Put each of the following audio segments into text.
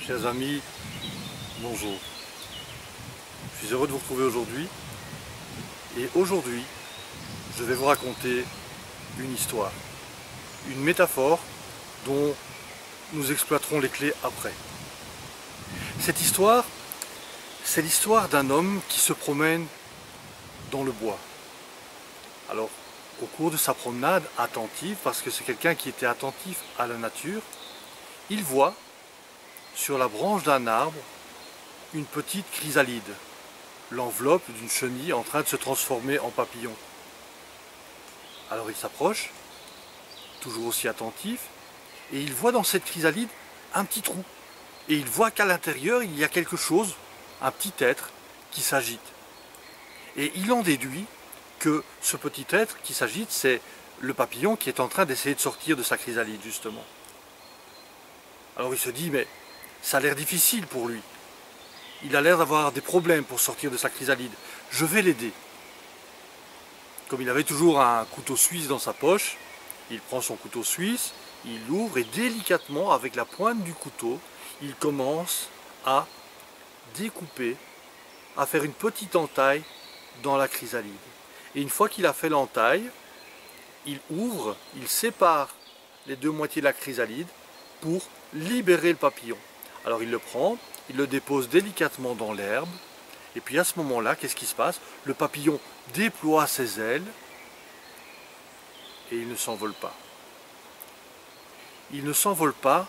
Chers amis, bonjour. Je suis heureux de vous retrouver aujourd'hui. Et aujourd'hui, je vais vous raconter une histoire, une métaphore dont nous exploiterons les clés après. Cette histoire, c'est l'histoire d'un homme qui se promène dans le bois. Alors, au cours de sa promenade attentive, parce que c'est quelqu'un qui était attentif à la nature, il voit sur la branche d'un arbre une petite chrysalide, l'enveloppe d'une chenille en train de se transformer en papillon. Alors il s'approche, toujours aussi attentif, et il voit dans cette chrysalide un petit trou. Et il voit qu'à l'intérieur il y a quelque chose, un petit être qui s'agite. Et il en déduit que ce petit être qui s'agite, c'est le papillon qui est en train d'essayer de sortir de sa chrysalide justement. Alors il se dit, mais ça a l'air difficile pour lui. Il a l'air d'avoir des problèmes pour sortir de sa chrysalide. Je vais l'aider. Comme il avait toujours un couteau suisse dans sa poche, il prend son couteau suisse, il l'ouvre et délicatement, avec la pointe du couteau, il commence à découper, à faire une petite entaille dans la chrysalide. Et une fois qu'il a fait l'entaille, il ouvre, il sépare les deux moitiés de la chrysalide pour libérer le papillon. Alors il le prend, il le dépose délicatement dans l'herbe, et puis à ce moment-là, qu'est-ce qui se passe? Le papillon déploie ses ailes, et il ne s'envole pas. Il ne s'envole pas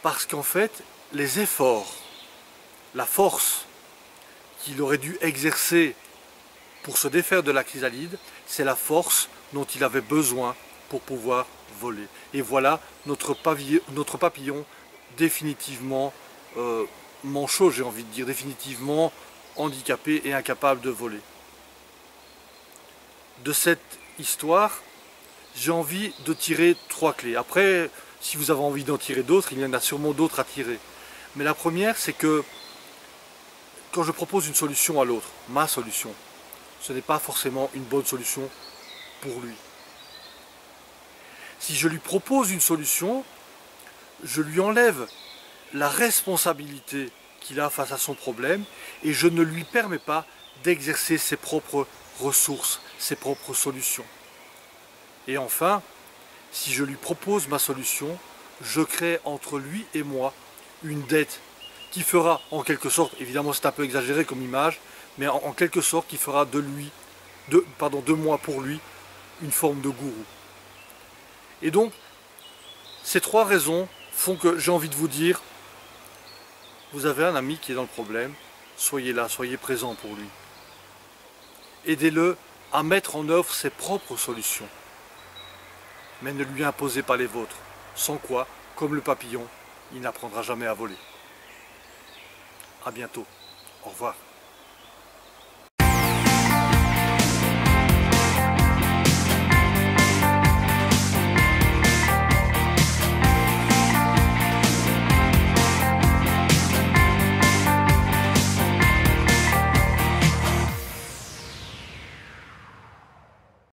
parce qu'en fait, les efforts, la force qu'il aurait dû exercer pour se défaire de la chrysalide, c'est la force dont il avait besoin pour pouvoir voler. Et voilà notre papillon définitivement manchot, j'ai envie de dire, définitivement handicapé et incapable de voler. De cette histoire, j'ai envie de tirer 3 clés. Après, si vous avez envie d'en tirer d'autres, il y en a sûrement d'autres à tirer. Mais la première, c'est que quand je propose une solution à l'autre, ma solution, ce n'est pas forcément une bonne solution pour lui. Si je lui propose une solution, je lui enlève la responsabilité qu'il a face à son problème et je ne lui permets pas d'exercer ses propres ressources, ses propres solutions. Et enfin, si je lui propose ma solution, je crée entre lui et moi une dette qui fera en quelque sorte, évidemment c'est un peu exagéré comme image, mais en quelque sorte qui fera de moi pour lui une forme de gourou. Et donc, ces 3 raisons font que j'ai envie de vous dire, vous avez un ami qui est dans le problème, soyez là, soyez présent pour lui. Aidez-le à mettre en œuvre ses propres solutions, mais ne lui imposez pas les vôtres, sans quoi, comme le papillon, il n'apprendra jamais à voler. À bientôt, au revoir.